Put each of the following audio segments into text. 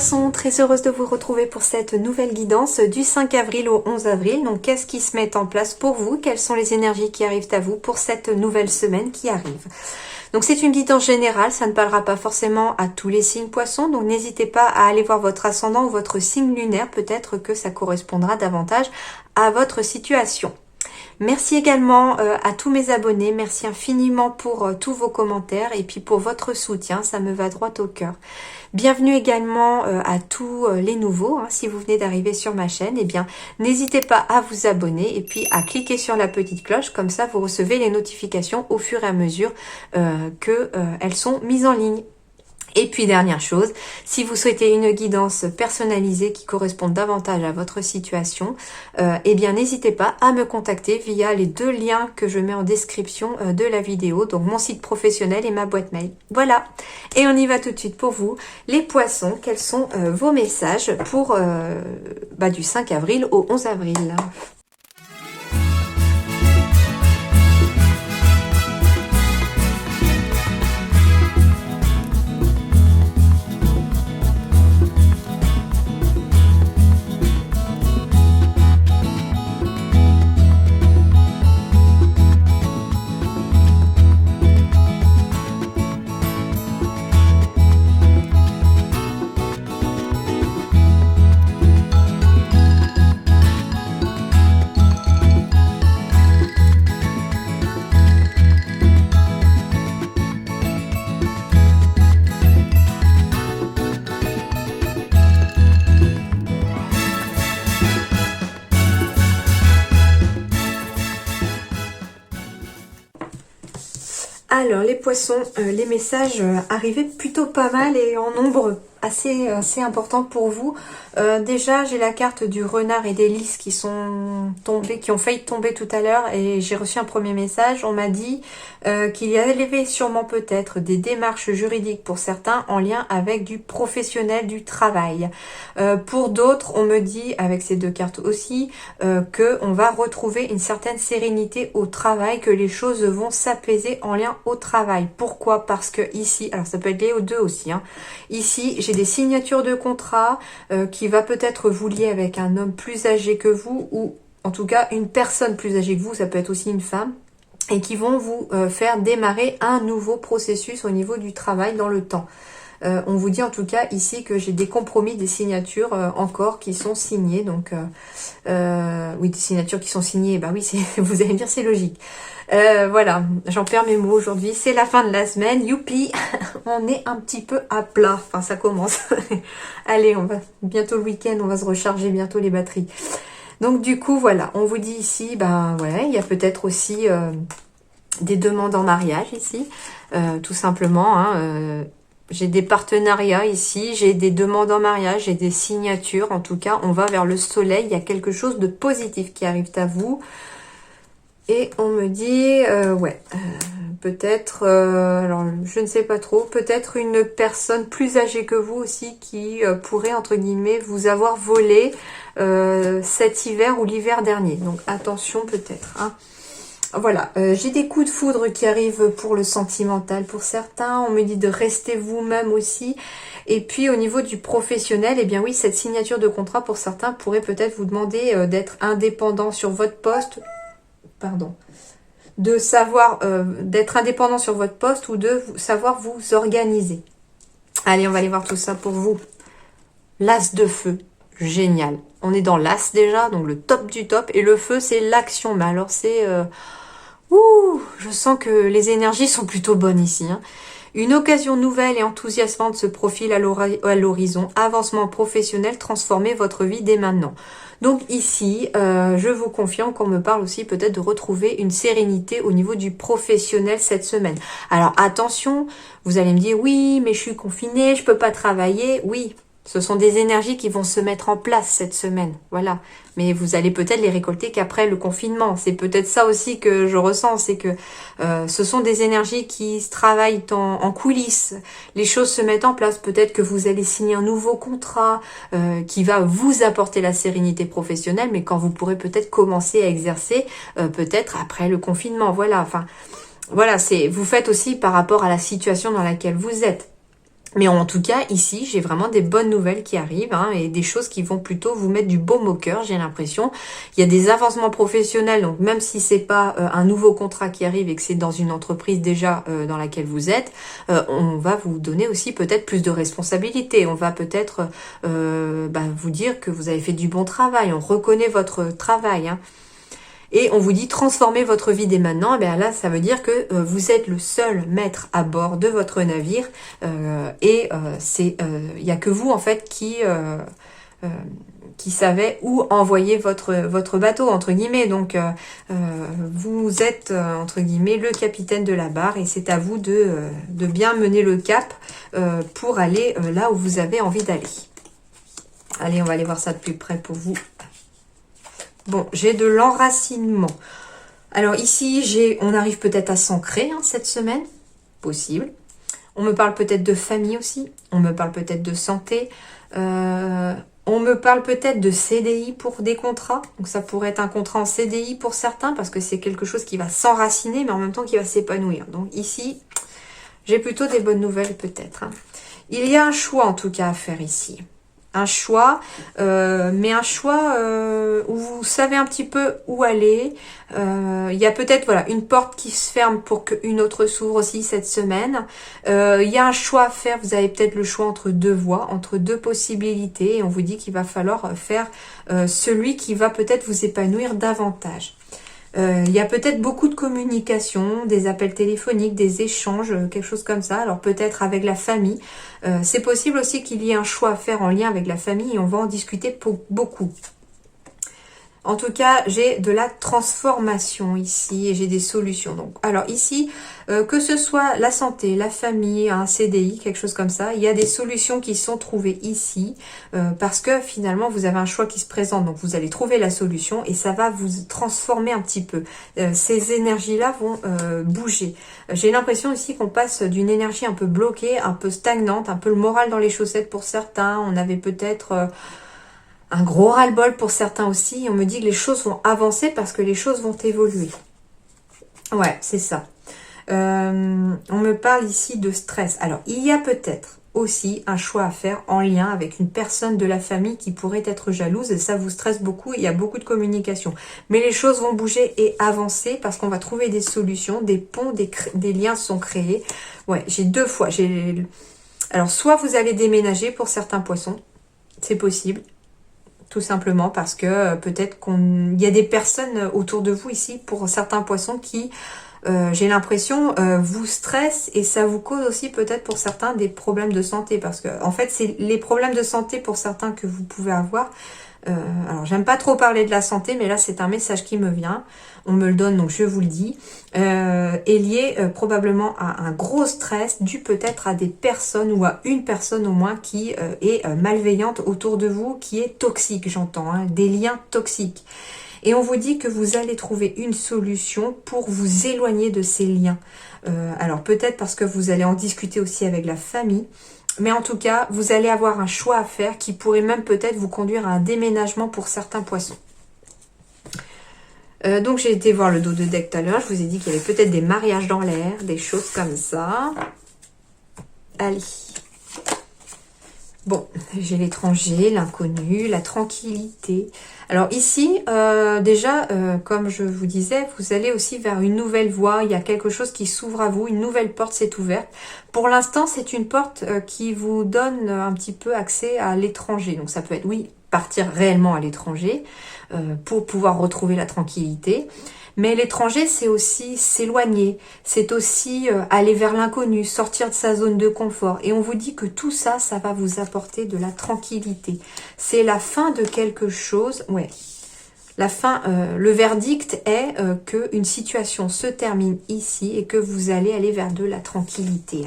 Poissons, très heureuse de vous retrouver pour cette nouvelle guidance du 5 avril au 11 avril. Donc qu'est-ce qui se met en place pour vous? Quelles sont les énergies qui arrivent à vous pour cette nouvelle semaine qui arrive? Donc c'est une guidance générale, ça ne parlera pas forcément à tous les signes Poissons, donc n'hésitez pas à aller voir votre ascendant ou votre signe lunaire, peut-être que ça correspondra davantage à votre situation. Merci également à tous mes abonnés, merci infiniment pour tous vos commentaires et puis pour votre soutien, ça me va droit au cœur. Bienvenue également à tous les nouveaux, si vous venez d'arriver sur ma chaîne, eh bien n'hésitez pas à vous abonner et puis à cliquer sur la petite cloche, comme ça vous recevez les notifications au fur et à mesure qu'elles sont mises en ligne. Et puis dernière chose, si vous souhaitez une guidance personnalisée qui corresponde davantage à votre situation, eh bien n'hésitez pas à me contacter via les deux liens que je mets en description de la vidéo, donc mon site professionnel et ma boîte mail. Voilà, et on y va tout de suite pour vous. Les Poissons, quels sont vos messages pour du 5 avril au 11 avril? Alors les Poissons, les messages arrivaient plutôt pas mal et en nombre assez important pour vous. Déjà j'ai la carte du renard et des lys qui sont tombés, qui ont failli tomber tout à l'heure, et j'ai reçu un premier message. On m'a dit qu'il y avait sûrement peut-être des démarches juridiques pour certains en lien avec du professionnel du travail. Pour d'autres, on me dit avec ces deux cartes aussi que on va retrouver une certaine sérénité au travail, que les choses vont s'apaiser en lien au travail. Pourquoi? Parce que ici, alors ça peut être lié aux deux aussi, ici j'ai des signatures de contrat qui va peut-être vous lier avec un homme plus âgé que vous, ou en tout cas une personne plus âgée que vous, ça peut être aussi une femme, et qui vont vous faire démarrer un nouveau processus au niveau du travail dans le temps. On vous dit en tout cas ici que j'ai des compromis, des signatures encore qui sont signées. Donc oui, des signatures qui sont signées, bah oui, vous allez me dire c'est logique. Voilà, j'en perds mes mots aujourd'hui, c'est la fin de la semaine, youpi. On est un petit peu à plat, enfin ça commence. Allez, on va bientôt le week-end, on va se recharger bientôt les batteries. Donc du coup voilà, on vous dit ici, ouais, il y a peut-être aussi des demandes en mariage ici, tout simplement, j'ai des partenariats ici, j'ai des demandes en mariage, j'ai des signatures. En tout cas, on va vers le soleil. Il y a quelque chose de positif qui arrive à vous. Et on me dit, peut-être, alors je ne sais pas trop, peut-être une personne plus âgée que vous aussi qui pourrait, entre guillemets, vous avoir volé cet hiver ou l'hiver dernier. Donc attention peut-être, Voilà, j'ai des coups de foudre qui arrivent pour le sentimental pour certains. On me dit de rester vous-même aussi. Et puis au niveau du professionnel, eh bien oui, cette signature de contrat pour certains pourrait peut-être vous demander d'être indépendant sur votre poste. Pardon. De savoir, d'être indépendant sur votre poste ou de savoir vous organiser. Allez, on va aller voir tout ça pour vous. L'as de feu, génial. On est dans l'as déjà, donc le top du top. Et le feu, c'est l'action. Mais alors c'est... je sens que les énergies sont plutôt bonnes ici. Une occasion nouvelle et enthousiasmante se profile à l'horizon. Avancement professionnel, transformez votre vie dès maintenant. Donc ici, je vous confirme qu'on me parle aussi peut-être de retrouver une sérénité au niveau du professionnel cette semaine. Alors attention, vous allez me dire, oui, mais je suis confinée, je peux pas travailler. Oui, ce sont des énergies qui vont se mettre en place cette semaine, voilà. Mais vous allez peut-être les récolter qu'après le confinement. C'est peut-être ça aussi que je ressens, c'est que ce sont des énergies qui se travaillent en coulisses. Les choses se mettent en place. Peut-être que vous allez signer un nouveau contrat qui va vous apporter la sérénité professionnelle, mais quand vous pourrez peut-être commencer à exercer, peut-être après le confinement, voilà. Enfin, voilà, vous faites aussi par rapport à la situation dans laquelle vous êtes. Mais en tout cas, ici, j'ai vraiment des bonnes nouvelles qui arrivent hein, et des choses qui vont plutôt vous mettre du baume au cœur, j'ai l'impression. Il y a des avancements professionnels, donc même si c'est pas un nouveau contrat qui arrive et que c'est dans une entreprise déjà dans laquelle vous êtes, on va vous donner aussi peut-être plus de responsabilités. On va peut-être vous dire que vous avez fait du bon travail, on reconnaît votre travail. Hein. Et on vous dit transformez votre vie dès maintenant. Et bien là, ça veut dire que vous êtes le seul maître à bord de votre navire il n'y a que vous en fait qui savait où envoyer votre bateau entre guillemets. Donc vous êtes entre guillemets le capitaine de la barre et c'est à vous de bien mener le cap pour aller là où vous avez envie d'aller. Allez, on va aller voir ça de plus près pour vous. Bon, j'ai de l'enracinement. Alors ici, on arrive peut-être à s'ancrer hein, cette semaine. Possible. On me parle peut-être de famille aussi. On me parle peut-être de santé. On me parle peut-être de CDI pour des contrats. Donc ça pourrait être un contrat en CDI pour certains parce que c'est quelque chose qui va s'enraciner mais en même temps qui va s'épanouir. Donc ici, j'ai plutôt des bonnes nouvelles peut-être. Hein. Il y a un choix en tout cas à faire ici. Un choix, mais un choix où vous savez un petit peu où aller. Il y a peut-être voilà une porte qui se ferme pour qu'une autre s'ouvre aussi cette semaine. Il y a un choix à faire, vous avez peut-être le choix entre deux voies, entre deux possibilités. Et on vous dit qu'il va falloir faire celui qui va peut-être vous épanouir davantage. Il y a peut-être beaucoup de communication, des appels téléphoniques, des échanges, quelque chose comme ça. Alors peut-être avec la famille. C'est possible aussi qu'il y ait un choix à faire en lien avec la famille et on va en discuter pour beaucoup. En tout cas, j'ai de la transformation ici et j'ai des solutions. Donc, alors ici, que ce soit la santé, la famille, un CDI, quelque chose comme ça, il y a des solutions qui sont trouvées ici parce que finalement, vous avez un choix qui se présente. Donc, vous allez trouver la solution et ça va vous transformer un petit peu. Ces énergies-là vont bouger. J'ai l'impression ici qu'on passe d'une énergie un peu bloquée, un peu stagnante, un peu le moral dans les chaussettes pour certains. On avait peut-être... un gros ras-le-bol pour certains aussi. On me dit que les choses vont avancer parce que les choses vont évoluer. Ouais, c'est ça. On me parle ici de stress. Alors, il y a peut-être aussi un choix à faire en lien avec une personne de la famille qui pourrait être jalouse et ça vous stresse beaucoup. Il y a beaucoup de communication. Mais les choses vont bouger et avancer parce qu'on va trouver des solutions, des ponts, des liens sont créés. Ouais, j'ai deux fois. Alors, soit vous allez déménager pour certains poissons. C'est possible. Tout simplement parce que peut-être qu'il y a des personnes autour de vous ici, pour certains poissons, qui, j'ai l'impression, vous stressent et ça vous cause aussi peut-être pour certains des problèmes de santé. Parce que en fait, c'est les problèmes de santé pour certains que vous pouvez avoir. Alors, j'aime pas trop parler de la santé, mais là, c'est un message qui me vient. On me le donne, donc je vous le dis. Est lié probablement à un gros stress dû peut-être à des personnes ou à une personne au moins qui est malveillante autour de vous, qui est toxique, j'entends, hein, des liens toxiques. Et on vous dit que vous allez trouver une solution pour vous éloigner de ces liens. Alors peut-être parce que vous allez en discuter aussi avec la famille. Mais en tout cas, vous allez avoir un choix à faire qui pourrait même peut-être vous conduire à un déménagement pour certains poissons. Donc j'ai été voir le dos de deck tout à l'heure. Je vous ai dit qu'il y avait peut-être des mariages dans l'air, des choses comme ça. Allez. Bon, j'ai l'étranger, l'inconnu, la tranquillité. Alors ici, déjà, comme je vous disais, vous allez aussi vers une nouvelle voie. Il y a quelque chose qui s'ouvre à vous, une nouvelle porte s'est ouverte. Pour l'instant, c'est une porte qui vous donne un petit peu accès à l'étranger. Donc ça peut être, oui, partir réellement à l'étranger pour pouvoir retrouver la tranquillité. Mais l'étranger, c'est aussi s'éloigner, c'est aussi aller vers l'inconnu, sortir de sa zone de confort. Et on vous dit que tout ça, ça va vous apporter de la tranquillité. C'est la fin de quelque chose, ouais. La fin, le verdict est qu'une situation se termine ici et que vous allez aller vers de la tranquillité.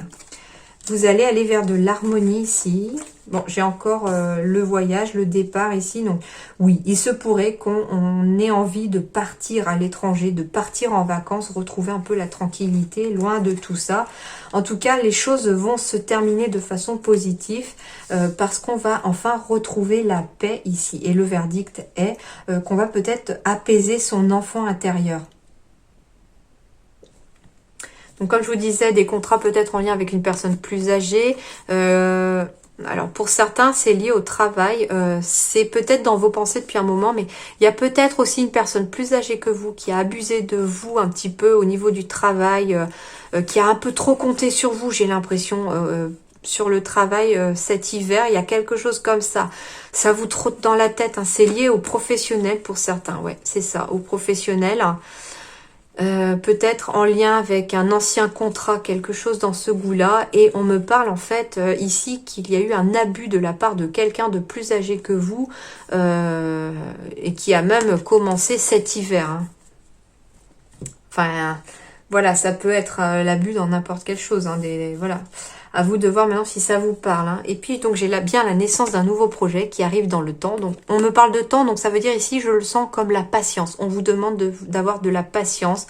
Vous allez aller vers de l'harmonie ici. Bon, j'ai encore le voyage, le départ ici. Donc, oui, il se pourrait qu'on ait envie de partir à l'étranger, de partir en vacances, retrouver un peu la tranquillité, loin de tout ça. En tout cas, les choses vont se terminer de façon positive parce qu'on va enfin retrouver la paix ici. Et le verdict est qu'on va peut-être apaiser son enfant intérieur. Donc comme je vous disais, des contrats peut-être en lien avec une personne plus âgée. Alors pour certains, c'est lié au travail. C'est peut-être dans vos pensées depuis un moment, mais il y a peut-être aussi une personne plus âgée que vous qui a abusé de vous un petit peu au niveau du travail, qui a un peu trop compté sur vous, j'ai l'impression, sur le travail cet hiver. Il y a quelque chose comme ça. Ça vous trotte dans la tête, hein. C'est lié au professionnel pour certains. Ouais, c'est ça, au professionnel. Peut-être en lien avec un ancien contrat, quelque chose dans ce goût-là. Et on me parle en fait ici qu'il y a eu un abus de la part de quelqu'un de plus âgé que vous et qui a même commencé cet hiver. Hein. Enfin, voilà, ça peut être l'abus dans n'importe quelle chose. Hein, voilà. À vous de voir maintenant si ça vous parle. Hein. Et puis, donc, j'ai bien la naissance d'un nouveau projet qui arrive dans le temps. Donc, on me parle de temps, donc ça veut dire ici, je le sens comme la patience. On vous demande d'avoir de la patience.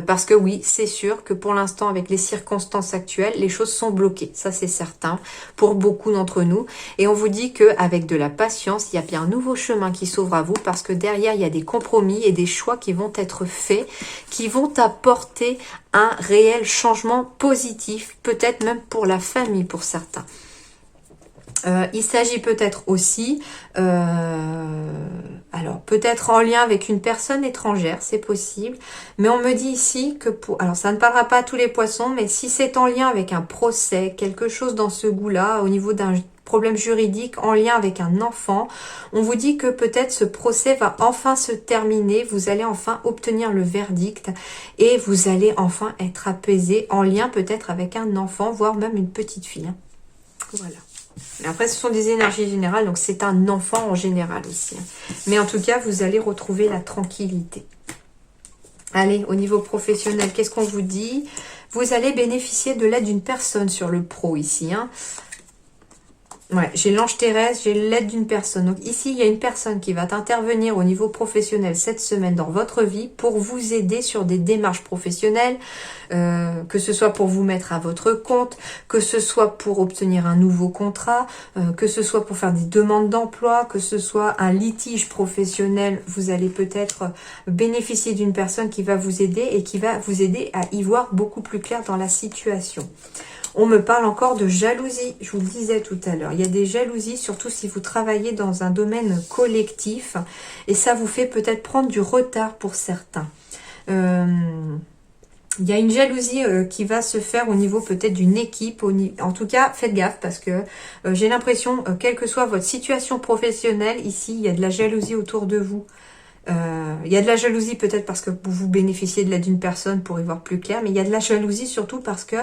Parce que oui, c'est sûr que pour l'instant, avec les circonstances actuelles, les choses sont bloquées. Ça, c'est certain pour beaucoup d'entre nous. Et on vous dit qu'avec de la patience, il y a bien un nouveau chemin qui s'ouvre à vous parce que derrière, il y a des compromis et des choix qui vont être faits, qui vont apporter un réel changement positif, peut-être même pour la famille pour certains. Il s'agit peut-être aussi, alors peut-être en lien avec une personne étrangère, c'est possible, mais on me dit ici que alors ça ne parlera pas à tous les poissons, mais si c'est en lien avec un procès, quelque chose dans ce goût-là, au niveau d'un problème juridique, en lien avec un enfant, on vous dit que peut-être ce procès va enfin se terminer, vous allez enfin obtenir le verdict et vous allez enfin être apaisé, en lien peut-être avec un enfant, voire même une petite fille. Hein. Voilà. Après, ce sont des énergies générales, donc c'est un enfant en général aussi. Mais en tout cas, vous allez retrouver la tranquillité. Allez, au niveau professionnel, qu'est-ce qu'on vous dit? Vous allez bénéficier de l'aide d'une personne sur le pro ici. Hein. Ouais, j'ai l'ange Thérèse, j'ai l'aide d'une personne. Donc ici, il y a une personne qui va intervenir au niveau professionnel cette semaine dans votre vie pour vous aider sur des démarches professionnelles, que ce soit pour vous mettre à votre compte, que ce soit pour obtenir un nouveau contrat, que ce soit pour faire des demandes d'emploi, que ce soit un litige professionnel. Vous allez peut-être bénéficier d'une personne qui va vous aider et qui va vous aider à y voir beaucoup plus clair dans la situation. On me parle encore de jalousie, je vous le disais tout à l'heure. Il y a des jalousies, surtout si vous travaillez dans un domaine collectif. Et ça vous fait peut-être prendre du retard pour certains. Il y a une jalousie qui va se faire au niveau peut-être d'une équipe. En tout cas, faites gaffe parce que j'ai l'impression, quelle que soit votre situation professionnelle, ici, il y a de la jalousie autour de vous. Il y a de la jalousie peut-être parce que vous bénéficiez de l'aide d'une personne pour y voir plus clair, mais il y a de la jalousie surtout parce que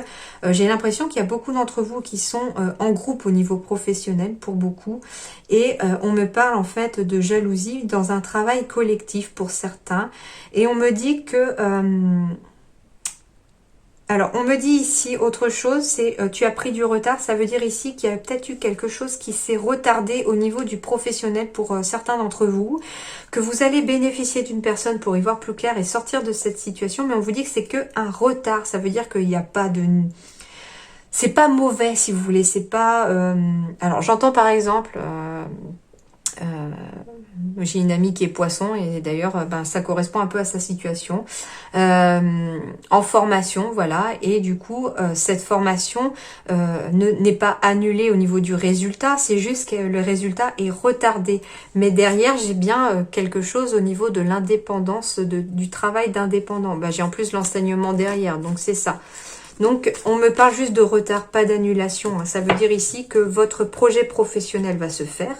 j'ai l'impression qu'il y a beaucoup d'entre vous qui sont en groupe au niveau professionnel pour beaucoup et on me parle en fait de jalousie dans un travail collectif pour certains et on me dit que alors, on me dit ici autre chose, c'est tu as pris du retard. Ça veut dire ici qu'il y a peut-être eu quelque chose qui s'est retardé au niveau du professionnel pour certains d'entre vous, que vous allez bénéficier d'une personne pour y voir plus clair et sortir de cette situation. Mais on vous dit que c'est que un retard. Ça veut dire qu'il n'y a pas de... C'est pas mauvais, si vous voulez. C'est pas... Alors, j'entends par exemple... j'ai une amie qui est poisson et d'ailleurs ça correspond un peu à sa situation en formation, voilà, et du coup cette formation n'est pas annulée au niveau du résultat, c'est juste que le résultat est retardé, mais derrière j'ai bien quelque chose au niveau de l'indépendance du travail d'indépendant. J'ai en plus l'enseignement derrière, donc c'est ça. Donc, on me parle juste de retard, pas d'annulation. Ça veut dire ici que votre projet professionnel va se faire,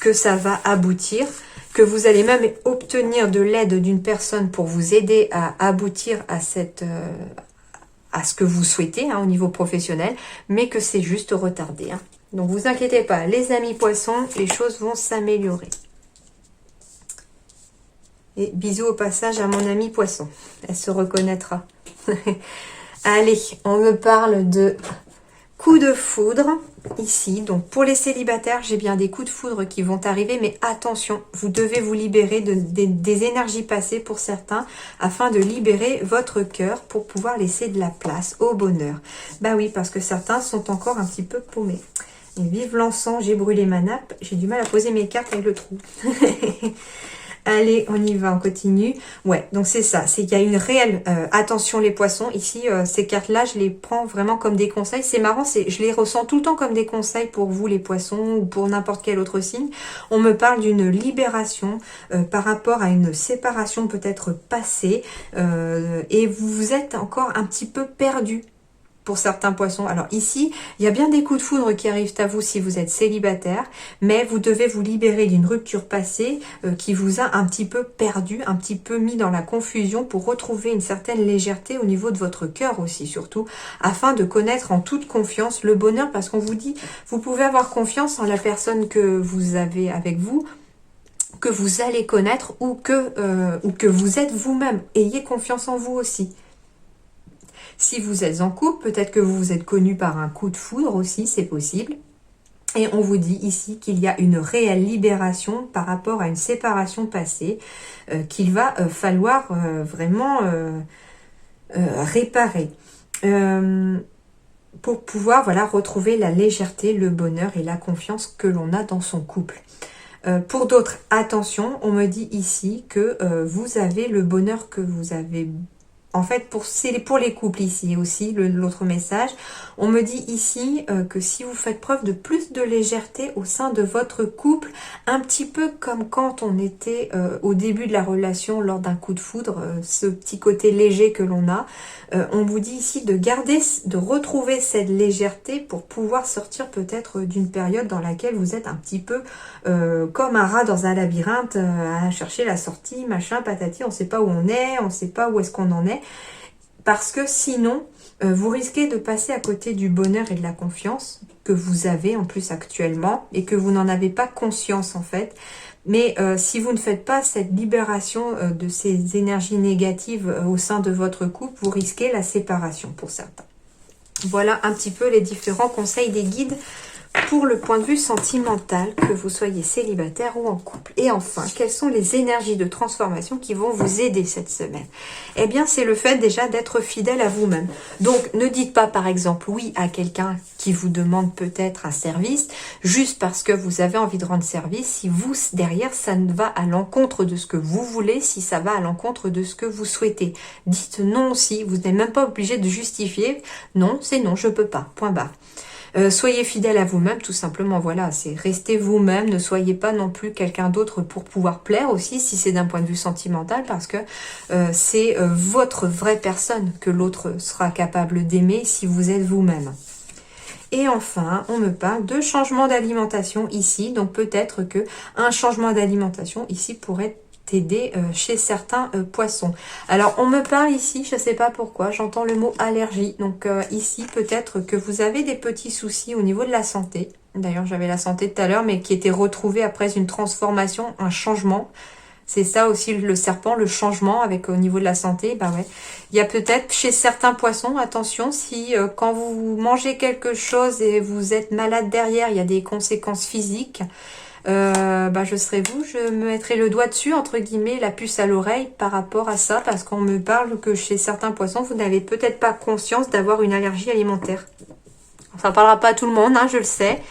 que ça va aboutir, que vous allez même obtenir de l'aide d'une personne pour vous aider à aboutir à à ce que vous souhaitez au niveau professionnel, mais que c'est juste retardé. Donc, vous inquiétez pas, les amis poissons, les choses vont s'améliorer. Et bisous au passage à mon amie poisson. Elle se reconnaîtra. Allez, on me parle de coups de foudre ici. Donc pour les célibataires, j'ai bien des coups de foudre qui vont arriver, mais attention, vous devez vous libérer des énergies passées pour certains afin de libérer votre cœur pour pouvoir laisser de la place au bonheur. Bah oui, parce que certains sont encore un petit peu paumés. Et vive l'encens, j'ai brûlé ma nappe, j'ai du mal à poser mes cartes avec le trou. Allez, on y va, on continue. Ouais, donc c'est ça, c'est qu'il y a une réelle attention les poissons. Ici, ces cartes-là, je les prends vraiment comme des conseils. C'est marrant, je les ressens tout le temps comme des conseils pour vous les poissons ou pour n'importe quel autre signe. On me parle d'une libération par rapport à une séparation peut-être passée et vous vous êtes encore un petit peu perdu. Pour certains poissons. Alors ici, il y a bien des coups de foudre qui arrivent à vous si vous êtes célibataire, mais vous devez vous libérer d'une rupture passée qui vous a un petit peu perdu, un petit peu mis dans la confusion pour retrouver une certaine légèreté au niveau de votre cœur aussi, surtout, afin de connaître en toute confiance le bonheur, parce qu'on vous dit, vous pouvez avoir confiance en la personne que vous avez avec vous, que vous allez connaître ou que vous êtes vous-même. Ayez confiance en vous aussi. Si vous êtes en couple, peut-être que vous vous êtes connu par un coup de foudre aussi, c'est possible. Et on vous dit ici qu'il y a une réelle libération par rapport à une séparation passée qu'il va falloir vraiment réparer. Pour pouvoir retrouver la légèreté, le bonheur et la confiance que l'on a dans son couple. Pour d'autres, attention, on me dit ici que vous avez le bonheur que vous avez. En fait, c'est pour les couples ici aussi, l'autre message. On me dit ici que si vous faites preuve de plus de légèreté au sein de votre couple, un petit peu comme quand on était au début de la relation lors d'un coup de foudre, ce petit côté léger que l'on a, on vous dit ici de retrouver cette légèreté pour pouvoir sortir peut-être d'une période dans laquelle vous êtes un petit peu comme un rat dans un labyrinthe à chercher la sortie, machin, patati, on ne sait pas où on est, on ne sait pas où est-ce qu'on en est. Parce que sinon, vous risquez de passer à côté du bonheur et de la confiance que vous avez en plus actuellement et que vous n'en avez pas conscience en fait. Mais si vous ne faites pas cette libération de ces énergies négatives au sein de votre couple, vous risquez la séparation pour certains. Voilà un petit peu les différents conseils des guides pour le point de vue sentimental, que vous soyez célibataire ou en couple. Et enfin, quelles sont les énergies de transformation qui vont vous aider cette semaine? Eh bien, c'est le fait déjà d'être fidèle à vous-même. Donc, ne dites pas par exemple oui à quelqu'un qui vous demande peut-être un service, juste parce que vous avez envie de rendre service, si vous, derrière, ça ne va à l'encontre de ce que vous voulez, si ça va à l'encontre de ce que vous souhaitez. Dites non aussi, vous n'êtes même pas obligé de justifier. Non, c'est non, je peux pas, point barre. Soyez fidèle à vous-même, tout simplement, voilà, c'est restez vous-même, ne soyez pas non plus quelqu'un d'autre pour pouvoir plaire aussi, si c'est d'un point de vue sentimental, parce que c'est votre vraie personne que l'autre sera capable d'aimer si vous êtes vous-même. Et enfin, on me parle de changement d'alimentation ici, donc peut-être que un changement d'alimentation ici pourrait aider chez certains poissons. Alors on me parle ici, je ne sais pas pourquoi, j'entends le mot allergie. Donc ici peut-être que vous avez des petits soucis au niveau de la santé. D'ailleurs j'avais la santé tout à l'heure, mais qui était retrouvée après une transformation, un changement. C'est ça aussi le serpent, le changement avec au niveau de la santé. Bah ouais. Il y a peut-être chez certains poissons, attention, si quand vous mangez quelque chose et vous êtes malade derrière, il y a des conséquences physiques. Je serai vous, je me mettrai le doigt dessus, entre guillemets, la puce à l'oreille par rapport à ça, parce qu'on me parle que chez certains poissons, vous n'avez peut-être pas conscience d'avoir une allergie alimentaire. Ça ne parlera pas à tout le monde, hein, je le sais.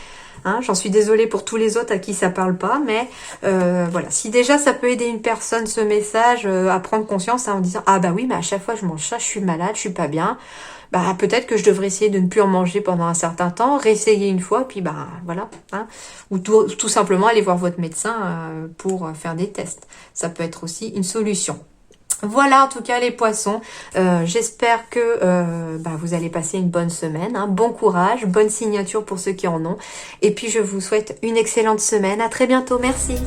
Hein, j'en suis désolée pour tous les autres à qui ça parle pas, mais voilà. Si déjà ça peut aider une personne, ce message, à prendre conscience en disant « Ah bah oui, mais à chaque fois je mange ça, je suis malade, je suis pas bien. » Bah peut-être que je devrais essayer de ne plus en manger pendant un certain temps, réessayer une fois, puis bah voilà. Hein. Ou tout simplement aller voir votre médecin pour faire des tests. Ça peut être aussi une solution. Voilà en tout cas les poissons, j'espère que vous allez passer une bonne semaine, hein. Bon courage, bonne signature pour ceux qui en ont, et puis je vous souhaite une excellente semaine, à très bientôt, merci.